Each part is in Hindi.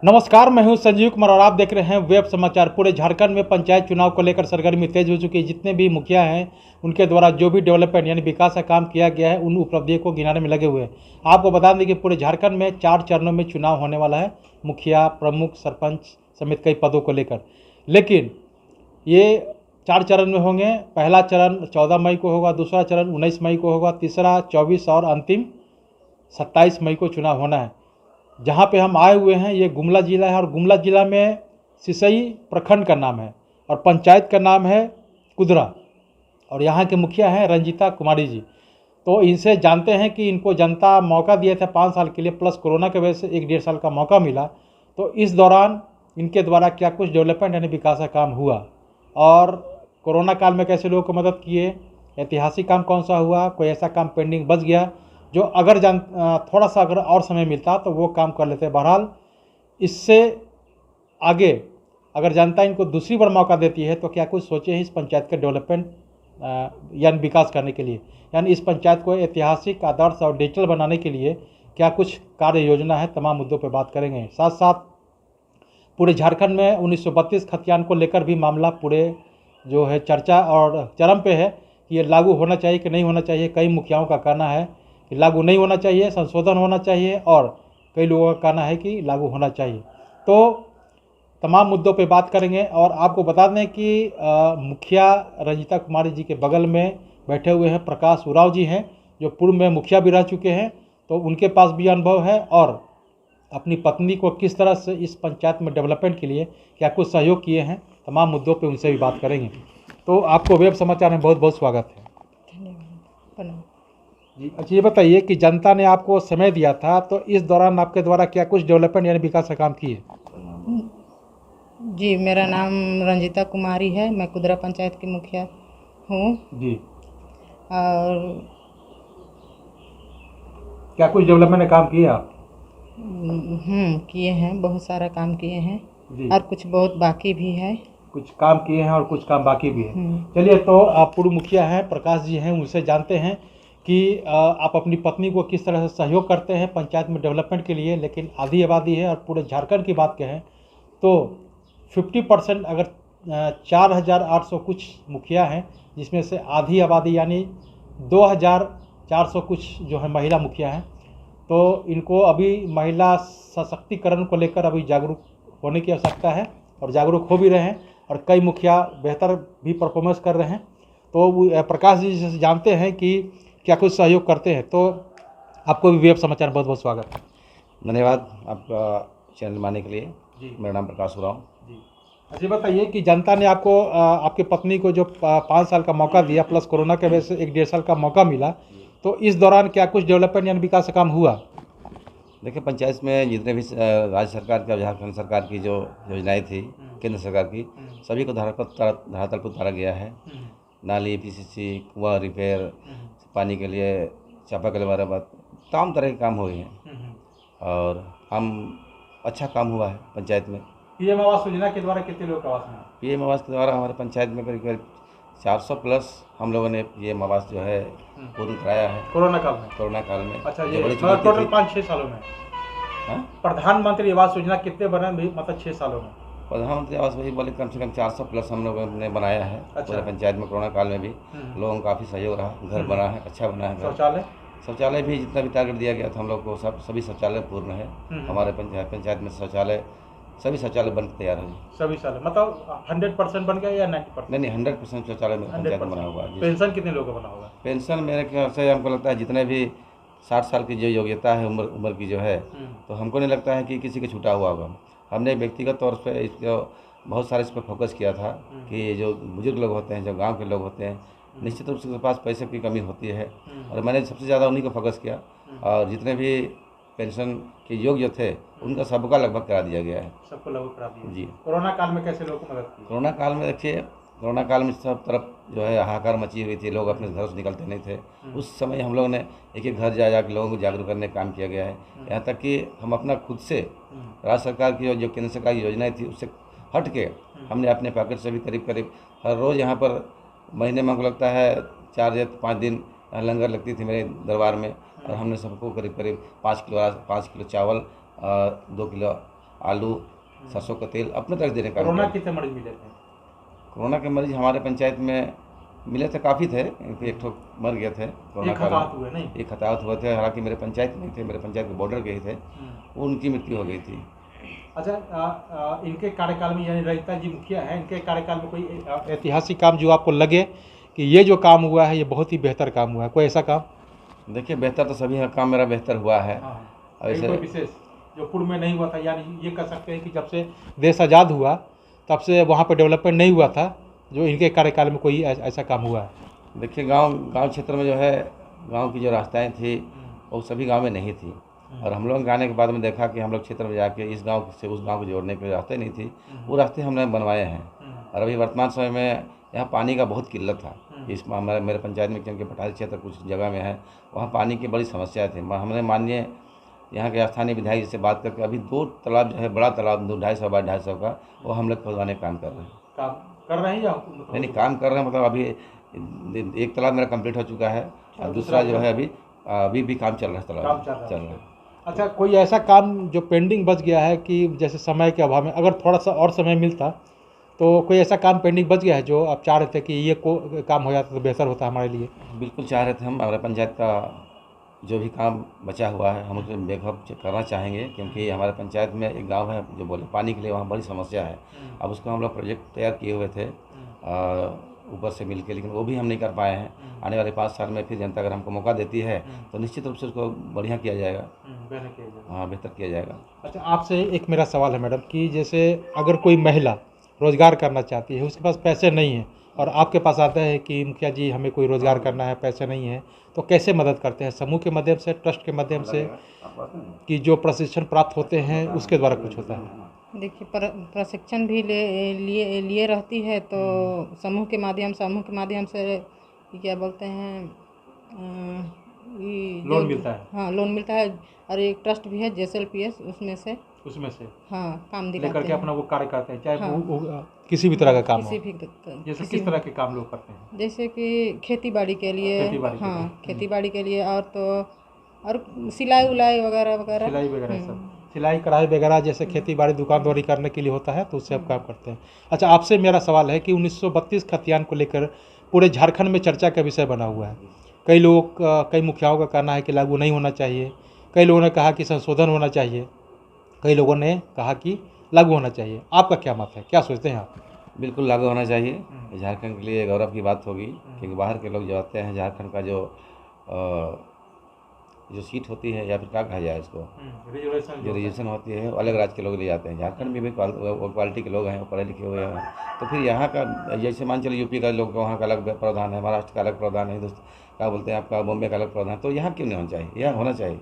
नमस्कार, मैं हूं संजीव कुमार और आप देख रहे हैं वेब समाचार। पूरे झारखंड में पंचायत चुनाव को लेकर सरगर्मी तेज हो चुकी है। जितने भी मुखिया हैं उनके द्वारा जो भी डेवलपमेंट यानी विकास का काम किया गया है उन उपलब्धियों को गिनाने में लगे हुए हैं। आपको बता दें कि पूरे झारखंड में 4 चरणों में चुनाव होने वाला है, मुखिया, प्रमुख, सरपंच समेत कई पदों को लेकर। लेकिन ये 4 चरण में होंगे। पहला चरण 14 मई को होगा, दूसरा चरण 19 मई को होगा, तीसरा 24 और अंतिम 27 मई को चुनाव होना है। जहाँ पे हम आए हुए हैं ये गुमला ज़िला है और गुमला ज़िला में सिसई प्रखंड का नाम है और पंचायत का नाम है कुदरा और यहाँ के मुखिया हैं रंजीता कुमारी जी। तो इनसे जानते हैं कि इनको जनता मौका दिए थे 5 साल के लिए, प्लस कोरोना की वजह से 1-1.5 साल का मौका मिला। तो इस दौरान इनके द्वारा क्या कुछ डेवलपमेंट यानी विकास का काम हुआ और कोरोना काल में कैसे लोगों को मदद किए, ऐतिहासिक काम कौन सा हुआ, कोई ऐसा काम पेंडिंग बच गया जो अगर थोड़ा सा अगर और समय मिलता तो वो काम कर लेते। बहरहाल इससे आगे अगर जनता इनको दूसरी बार मौका देती है तो क्या कुछ सोचे हैं इस पंचायत के डेवलपमेंट यानी विकास करने के लिए, यानी इस पंचायत को ऐतिहासिक, आदर्श और डिजिटल बनाने के लिए क्या कुछ कार्य योजना है। तमाम मुद्दों पर बात करेंगे। साथ साथ पूरे झारखंड में 1932 खतियान को लेकर भी मामला पूरे जो है चर्चा और चरम पे है कि ये लागू होना चाहिए कि नहीं होना चाहिए। कई मुखियाओं का कहना है कि लागू नहीं होना चाहिए, संशोधन होना चाहिए और कई लोगों का कहना है कि लागू होना चाहिए। तो तमाम मुद्दों पे बात करेंगे और आपको बता दें कि मुखिया रंजीता कुमारी जी के बगल में बैठे हुए हैं प्रकाश उरांव जी हैं, जो पूर्व में मुखिया भी रह चुके हैं। तो उनके पास भी अनुभव है और अपनी पत्नी को किस तरह से इस पंचायत में डेवलपमेंट के लिए क्या कुछ सहयोग किए हैं, तमाम मुद्दों पे उनसे भी बात करेंगे। तो आपको वेब समाचार में बहुत बहुत स्वागत है जी। अच्छा, ये बताइए कि जनता ने आपको समय दिया था तो इस दौरान आपके द्वारा क्या कुछ डेवलपमेंट यानी विकास का काम किए? जी, मेरा नाम रंजीता कुमारी है। मैं कुदरा पंचायत की मुखिया हूँ जी। और क्या कुछ डेवलपमेंट काम किए आप? किए हैं, बहुत सारा काम किए हैं जी। और कुछ बहुत बाकी भी है। कुछ काम किए हैं और कुछ काम बाकी भी है। हम्म। चलिए, तो आप पूर्व मुखिया हैं, प्रकाश जी हैं, उनसे जानते हैं कि आप अपनी पत्नी को किस तरह से सहयोग करते हैं पंचायत में डेवलपमेंट के लिए। लेकिन आधी आबादी है और पूरे झारखंड की बात कहें तो 50% अगर 4,800 कुछ मुखिया हैं, जिसमें से आधी आबादी यानी 2,400 कुछ जो है महिला मुखिया हैं। तो इनको अभी महिला सशक्तिकरण को लेकर अभी जागरूक होने की आवश्यकता है और जागरूक हो भी रहे हैं और कई मुखिया बेहतर भी परफॉर्मेंस कर रहे हैं। तो प्रकाश जी से जानते हैं कि क्या कुछ सहयोग करते हैं। तो आपको भी वेब समाचार में बहुत बहुत स्वागत है। धन्यवाद आपका चैनल में आने के लिए। जी। मेरा नाम प्रकाश उरांव जी। अच्छा, बताइए कि जनता ने आपको आपकी पत्नी को जो 5 साल का मौका दिया, प्लस कोरोना के वजह से 1-1.5 साल का मौका मिला, तो इस दौरान क्या कुछ डेवलपमेंट यानी विकास का काम हुआ? देखिए, पंचायत में जितने भी राज्य सरकार की और झारखंड सरकार की जो योजनाएं थी, केंद्र सरकार की, सभी को धरातल पर उतारा गया है। नाली, पीसीसी, कुआं रिपेयर, पानी के लिए चापाकल मरम्मत, तमाम तरह के काम हुए हैं और हम अच्छा काम हुआ है पंचायत में। पीएम आवास योजना के द्वारा कितने लोग आवास में? पीएम आवास के द्वारा हमारे पंचायत में करीब करीब 400 प्लस हम लोगों ने पीएम आवास जो है पूर्ण कराया है कोरोना काल में। कोरोना काल में। अच्छा, जो ये बड़ी मतलब चुनौती टोटल थी। 5-6 सालों में हाँ? प्रधानमंत्री आवास योजना कितने बने भी, मतलब 6 सालों में? प्रधानमंत्री आवास वही बोले कम से कम 400 प्लस हम लोगों ने बनाया है। अच्छा। पूरे पंचायत में कोरोना काल में भी लोगों का काफ़ी सहयोग रहा। घर बना है, अच्छा बना है घर। शौचालय भी जितना भी टारगेट दिया गया था हम लोग को सभी शौचालय पूर्ण है। हमारे पंचायत में शौचालय सभी शौचालय बन के तैयार है। सभी साल मतलब 100% बन गया या 90%? नहीं, 100% शौचालय में पंचायत में बना हुआ है। पेंशन कितने लोगों को बना होगा? पेंशन मेरे ख्याल से हमको लगता है जितने भी 60 साल की जो योग्यता है, उम्र की जो है, तो हमको नहीं लगता है कि किसी को छूटा हुआ होगा। हमने व्यक्तिगत तौर पे इसको बहुत सारे इस पर फोकस किया था कि जो बुजुर्ग लोग होते हैं, जो गांव के लोग होते हैं, निश्चित रूप से उनके पास पैसे की कमी होती है और मैंने सबसे ज़्यादा उन्हीं को फोकस किया और जितने भी पेंशन के योग्य थे उनका सबका लगभग करा दिया गया है। सबको लगभग करा दिया जी। कोरोना काल में कैसे लोगों को मदद की? कोरोना काल में देखिए, कोरोना काल में सब तरफ जो है हाहाकार मची हुई थी, लोग अपने घर से निकलते नहीं थे। उस समय हम लोगों ने एक एक घर जा के लोगों को जागरूक करने का काम किया गया है। यहाँ तक कि हम अपना खुद से राज्य सरकार की और जो केंद्र सरकार की योजनाएं थी उससे हट के हमने अपने पॉकेट से भी करीब करीब हर रोज़ यहाँ पर महीने में हमको लगता है 4 या 5 दिन लंगर लगती थी मेरे दरबार में और हमने सबको करीब करीब 5 किलो चावल, 2 किलो आलू, सरसों का तेल अपने तरफ देने का काम कोरोना किया। कितने मरीज मिले थे? कोरोना के मरीज हमारे पंचायत में मिले थे, काफ़ी थे, एक ठो मर गए थे कोरोना एक काल हताहत में। हुए नहीं? एक हताहत हुए थे, हालांकि मेरे पंचायत नहीं थे, मेरे पंचायत के बॉर्डर के ही थे, वो उनकी मृत्यु हो गई थी। अच्छा, इनके कार्यकाल में यानी रजता जी मुखिया हैं, इनके कार्यकाल में कोई ऐतिहासिक काम जो आपको लगे कि ये जो काम हुआ है ये बहुत ही बेहतर काम हुआ है, कोई ऐसा काम? देखिए, बेहतर तो सभी का काम मेरा बेहतर हुआ है। हाँ, ऐसे कोई विशेष जो पूर्व में नहीं हुआ था, यानी ये कह सकते हैं कि जब से देश आज़ाद हुआ तब से वहाँ पर डेवलपमेंट नहीं हुआ था, जो इनके कार्यकाल में कोई ऐसा काम हुआ है? देखिए, गांव क्षेत्र में जो है, गांव की जो रास्ताएं थी वो सभी गांव में नहीं थी, और हम लोग आने के बाद में देखा कि हम लोग क्षेत्र में जाके इस गांव से उस गांव को जोड़ने के रास्ते नहीं थी, वो रास्ते हमने बनवाए हैं। और अभी वर्तमान समय में यहाँ पानी का बहुत किल्लत था इस मेरे पंचायत में, क्योंकि पठारी क्षेत्र कुछ जगह में है, वहाँ पानी की बड़ी समस्या थी। हमने माननीय यहाँ के स्थानीय विधायक से बात करके अभी 2 तालाब जो है, बड़ा तालाब 250 बाय 250 का, वो हम लोग खुदवाने का काम कर रहे हैं। काम कर रहे हैं या नहीं, काम कर रहे हैं, मतलब अभी एक तालाब मेरा कंप्लीट हो चुका है, और दूसरा जो है अभी भी काम चल रहा है, काम तालाब चल रहा है। है। अच्छा, कोई ऐसा काम जो पेंडिंग बच गया है कि जैसे समय के अभाव में अगर थोड़ा सा और समय मिलता तो कोई ऐसा काम पेंडिंग बच गया है जो आप चाह रहे थे कि ये काम हो जाता तो बेहतर होता हमारे लिए? बिल्कुल चाह रहे थे हम, हमारे पंचायत का जो भी काम बचा हुआ है हम उसे बेखौफ करना चाहेंगे, क्योंकि हमारे पंचायत में एक गांव है जो बोले पानी के लिए वहाँ बड़ी समस्या है। अब उसको हम लोग प्रोजेक्ट तैयार किए हुए थे ऊपर से मिल के, लेकिन वो भी हम नहीं कर पाए हैं। आने वाले 5 साल में फिर जनता अगर हमको मौका देती है तो निश्चित रूप से उसको बढ़िया किया जाएगा, हाँ, बेहतर किया जाएगा। अच्छा, आपसे एक मेरा सवाल है मैडम कि जैसे अगर कोई महिला रोज़गार करना चाहती है, उसके पास पैसे नहीं हैं और आपके पास आता है कि मुखिया जी हमें कोई रोज़गार करना है, पैसे नहीं है, तो कैसे मदद करते हैं? समूह के माध्यम से, ट्रस्ट के माध्यम से, कि जो प्रशिक्षण प्राप्त होते हैं उसके द्वारा कुछ होता है? देखिए, प्रशिक्षण भी लिए रहती है, तो समूह के माध्यम से ये क्या बोलते हैं, लोन मिलता है? हाँ, लोन मिलता है। और एक ट्रस्ट भी है JSLPS, उसमें से हाँ काम लेकर दिलाते के हैं। अपना वो कार्य करते हैं, चाहे हाँ। वो किसी भी तरह का काम हो। किसी भी जैसे किस तरह के काम लोग करते हैं? जैसे कि खेती बाड़ी के लिए, खेती-बाड़ी के लिए। हाँ, खेती बाड़ी के लिए, और तो और सिलाई उलाई वगैरह वगैरह। सिलाई वगैरह सब, सिलाई कढ़ाई वगैरह जैसे खेती बाड़ी दुकानदारी करने के लिए होता है तो उससे आप काम करते हैं। अच्छा, आपसे मेरा सवाल है कि 1932 खतियान को लेकर पूरे झारखंड में चर्चा का विषय बना हुआ है। कई मुखियाओं का कहना है कि लागू नहीं होना चाहिए, कई लोगों ने कहा कि संशोधन होना चाहिए, कई लोगों ने कहा कि लागू होना चाहिए। आपका क्या मत है, क्या सोचते हैं आप? बिल्कुल लागू होना चाहिए, झारखंड के लिए गौरव की बात होगी, क्योंकि बाहर के लोग जो आते हैं झारखंड का जो सीट होती है, या फिर क्या कहा जाए इसको, जो रिजर्वेशन होती है, वो अलग राज्य के लोग ले जाते हैं। झारखंड में भी क्वालिटी के लोग हैं, पढ़े लिखे हुए हैं, तो फिर यहाँ का जैसे मान चलो यूपी का लोग, वहाँ का अलग प्रावधान है, महाराष्ट्र का अलग प्रावधान है, क्या बोलते हैं आपका बॉम्बे का अलग प्रावधान, तो यहाँ क्यों नहीं होना चाहिए? यह होना चाहिए,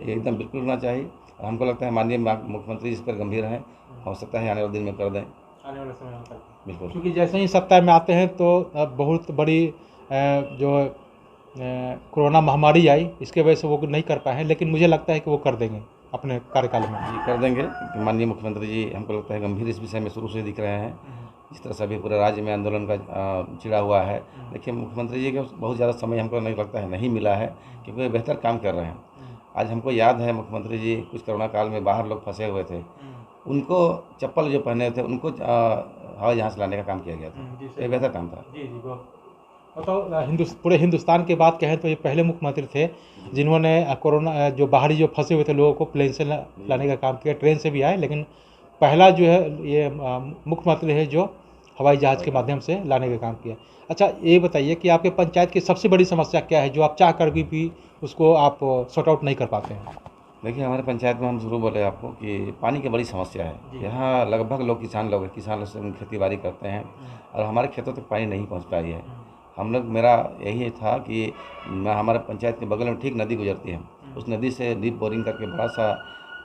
ये एकदम बिल्कुल होना चाहिए। और हमको लगता है माननीय मुख्यमंत्री इस पर गंभीर हैं, हो सकता है आने वाले दिन में कर दें, आने वाले समय में करते हैं। बिल्कुल। क्योंकि जैसे ही सत्ता में आते हैं तो बहुत बड़ी जो कोरोना महामारी आई, इसके वजह से वो नहीं कर पाए हैं, लेकिन मुझे लगता है कि वो कर देंगे अपने कार्यकाल में। जी, कर देंगे। माननीय मुख्यमंत्री जी हमको लगता है गंभीर इस विषय में शुरू से दिख रहे हैं, जिस तरह से अभी पूरे राज्य में आंदोलन का छिड़ा हुआ है। देखिए, मुख्यमंत्री जी का बहुत ज़्यादा समय हमको नहीं लगता है नहीं मिला है, क्योंकि वे बेहतर काम कर रहे हैं। आज हमको याद है मुख्यमंत्री जी कुछ कोरोना काल में बाहर लोग फंसे हुए थे, उनको चप्पल जो पहने थे उनको हवाई जहाज़ लाने का काम किया गया था, ये बेहतर काम था। जी जी, तो पूरे हिंदुस्तान की बात कहें तो ये पहले मुख्यमंत्री थे जिन्होंने कोरोना जो बाहरी जो फंसे हुए थे लोगों को प्लेन से लाने का काम किया। ट्रेन से भी आए, लेकिन पहला जो है ये मुख्यमंत्री है जो हवाई जहाज़ के माध्यम से लाने का काम किया। अच्छा, ये बताइए कि आपके पंचायत की सबसे बड़ी समस्या क्या है जो आप चाह कर भी उसको आप सॉर्ट आउट नहीं कर पाते हैं? देखिए, हमारे पंचायत में हम शुरू बोले आपको कि पानी की बड़ी समस्या है। यहाँ लगभग लोग किसान लोग से खेती बाड़ी करते हैं, और हमारे खेतों तक पानी नहीं पहुँच पाई है। हम लोग, मेरा यही था कि हमारे पंचायत के बगल में ठीक नदी गुजरती है, उस नदी से डीप बोरिंग करके बड़ा सा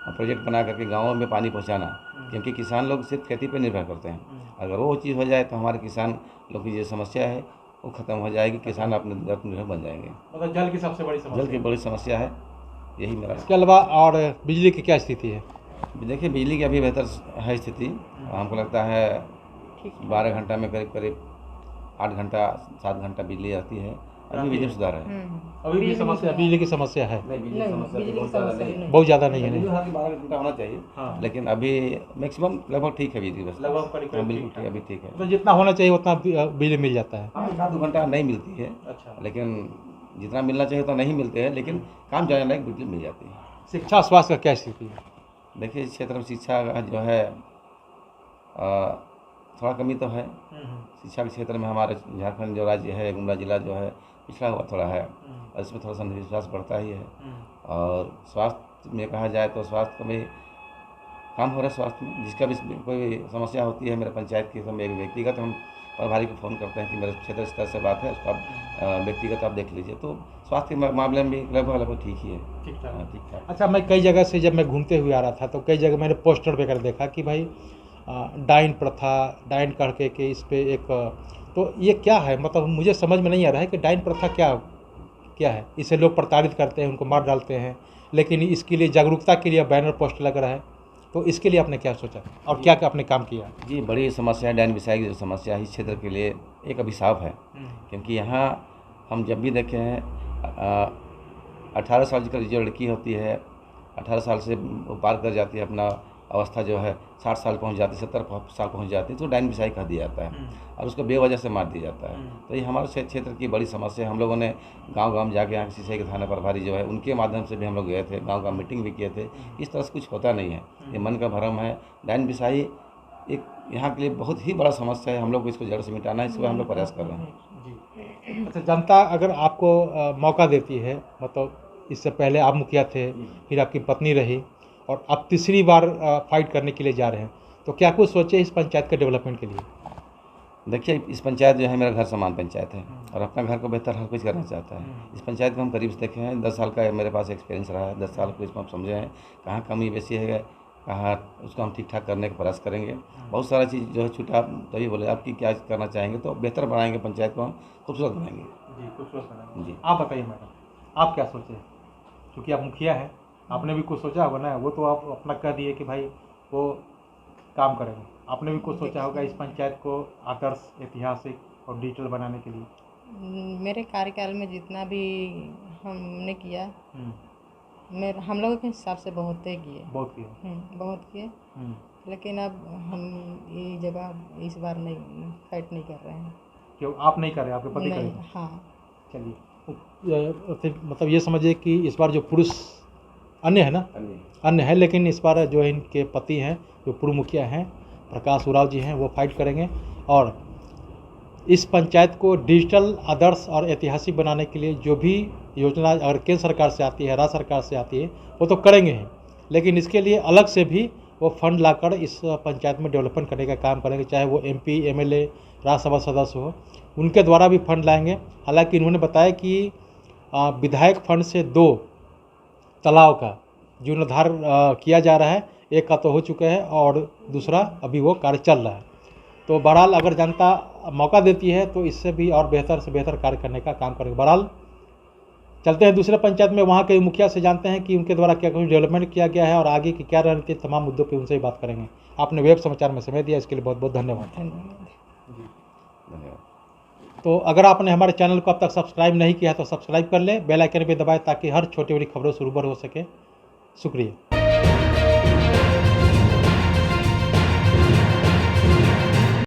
प्रोजेक्ट बना करके गाँवों में पानी पहुँचाना, क्योंकि किसान लोग सिर्फ खेती पर निर्भर करते हैं। अगर वो चीज़ हो जाए तो हमारे किसान लोग की जो समस्या है वो ख़त्म हो जाएगी, किसान अपने आत्मनिर्भर बन जाएंगे। मतलब जल की सबसे बड़ी समस्या, जल की बड़ी समस्या है, यही मेरा। इसके अलावा और बिजली की क्या स्थिति है? देखिए, बिजली की अभी बेहतर है स्थिति। हमको लगता है 12 घंटा में करीब 8 घंटा 7 घंटा बिजली आती है, अभी बिजली में सुधार है। अभी भी समस्या, बिजली की समस्या है, नहीं, बिजली की नहीं, समस्या बिजली की बहुत ज़्यादा समस्या नहीं है। नहीं। बहुत ज़्यादा नहीं है। बिजली नहीं, हर 12 घंटा होना चाहिए, हाँ। लेकिन अभी मैक्सिमम लगभग ठीक है बिजली बस। लगभग करीब हाँ, बिल्कुल ठीक ठीक, अभी ठीक है। तो जितना होना चाहिए उतना बिजली मिल जाता है। हाँ, 1-2 घंटा नहीं मिलती है, अच्छा। लेकिन जितना मिलना चाहिए उतना नहीं मिलते हैं, लेकिन काम चलाने लायक बिजली मिल जाती है। शिक्षा स्वास्थ्य का क्या स्थिति है? देखिए, इस क्षेत्र में शिक्षा का जो है थोड़ा कमी तो है। शिक्षा के क्षेत्र में हमारे झारखंड जो राज्य है, गुमला जिला जो है पिछड़ा हुआ थोड़ा है, और इसमें थोड़ा सा अंधविश्वास बढ़ता ही है। और स्वास्थ्य में कहा जाए तो स्वास्थ्य में काम हो रहा है। स्वास्थ्य में जिसका भी कोई समस्या होती है मेरे पंचायत की, तो हम एक व्यक्तिगत हम प्रभारी को फ़ोन करते हैं कि मेरे क्षेत्र इस तरह से बात है, उसको आप व्यक्तिगत आप देख लीजिए। तो स्वास्थ्य के मामले में भी लगभग ठीक ही है, ठीक ठाक। हाँ, ठीक ठाक। अच्छा, मैं कई जगह से जब मैं घूमते हुए आ रहा था तो कई जगह मैंने पोस्टर वगैरह देखा कि भाई डाइन प्रथा, डाइन करके के इस पे एक तो ये क्या है? मतलब मुझे समझ में नहीं आ रहा है कि डाइन प्रथा क्या क्या है? इसे लोग प्रताड़ित करते हैं, उनको मार डालते हैं, लेकिन इसके लिए जागरूकता के लिए बैनर पोस्टर लग रहा है। तो इसके लिए आपने क्या सोचा और क्या क्या आपने काम किया? जी, बड़ी समस्या है। डायन बिसाई की जो समस्या है इस क्षेत्र के लिए एक अभिशाप है, क्योंकि यहाँ हम जब भी देखे हैं 18 साल की जो लड़की होती है, 18 साल से वो पार कर जाती है, अपना अवस्था जो है 60 साल पहुँच जाती है, 70 साल पहुँच जाती है, तो डायन बिसाई कह दिया जाता है और उसको बेवजह से मार दिया जाता है। तो ये हमारे क्षेत्र की बड़ी समस्या है। हम लोगों ने गांव-गांव जाके यहाँ सीसई के थाना प्रभारी जो है उनके माध्यम से भी हम लोग गए थे, गांव मीटिंग भी किए थे। इस तरह से कुछ होता नहीं है, ये मन का भ्रम है। डायन बिसाई एक यहाँ के लिए बहुत ही बड़ा समस्या है। हम लोग को इसको जड़ से मिटाना है, इसको हम लोग प्रयास कर रहे हैं। अच्छा, जनता अगर आपको मौका देती है, मतलब इससे पहले आप मुखिया थे, फिर आपकी पत्नी रही और अब तीसरी बार फाइट करने के लिए जा रहे हैं, तो क्या कुछ सोचे इस पंचायत के डेवलपमेंट के लिए? देखिए, इस पंचायत जो है मेरा घर समान पंचायत है और अपना घर को बेहतर हर कोई करना चाहता है। इस पंचायत को हम करीब से देखे हैं, 10 साल का मेरे पास एक्सपीरियंस रहा है। 10 साल को इसमें हम समझे हैं कहाँ कमी बेसी है, कहाँ उसको हम ठीक ठाक करने का प्रयास करेंगे। बहुत सारा चीज़ जो है छूटा, तभी बोले आपकी क्या करना चाहेंगे, तो बेहतर बनाएंगे पंचायत को, हम खूबसूरत बनाएंगे। जी, खूबसूरत बनाएंगे। जी, आप बताइए मैडम, आप क्या सोचे? क्योंकि आप मुखिया हैं, आपने भी कुछ सोचा होगा ना। वो तो आप अपना कह दिए कि भाई वो काम करेंगे, आपने भी कुछ सोचा होगा इस पंचायत को आदर्श, ऐतिहासिक और डिजिटल बनाने के लिए? मेरे कार्यकाल में जितना भी हमने किया, हम लोगों के हिसाब से बहुत किए, बहुत किया। बहुत किए, लेकिन अब हम ये जगह इस बार नहीं फाइट नहीं कर रहे हैं। क्यों आप नहीं कर रहे, आपके पति नहीं, करेंगे? हाँ। चलिए, मतलब ये समझिए कि इस बार जो पुरुष अन्य है ना, अन्य है, लेकिन इस बार जो इनके पति हैं, जो पूर्व मुखिया हैं प्रकाश उरांव जी हैं, वो फाइट करेंगे और इस पंचायत को डिजिटल, आदर्श और ऐतिहासिक बनाने के लिए जो भी योजना अगर केंद्र सरकार से आती है, राज्य सरकार से आती है, वो तो करेंगे ही, लेकिन इसके लिए अलग से भी वो फंड लाकर इस पंचायत में डेवलपमेंट करने का काम करेंगे। चाहे वो MP, MLA, राज्यसभा सदस्य हो, उनके द्वारा भी फंड लाएंगे। हालांकि इन्होंने बताया कि विधायक फंड से 2 तालाब का जीर्णोद्धार किया जा रहा है। एक का तो हो चुका है और दूसरा अभी वो कार्य चल रहा है। तो बहरहाल अगर जनता मौका देती है तो इससे भी और बेहतर से बेहतर कार्य करने का काम करेंगे। बहरहाल चलते हैं दूसरे पंचायत में, वहाँ के मुखिया से जानते हैं कि उनके द्वारा क्या कुछ डेवलपमेंट किया गया है और आगे की क्या रणनीति, तमाम मुद्दों पर उनसे ही बात करेंगे। आपने वेब समाचार में समय दिया, इसके लिए बहुत बहुत धन्यवाद। धन्यवाद। तो अगर आपने हमारे चैनल को अब तक सब्सक्राइब नहीं किया है तो सब्सक्राइब कर लें, बेल आइकन भी दबाएं ताकि हर छोटी बड़ी खबरों से रूबरू हो सके। शुक्रिया।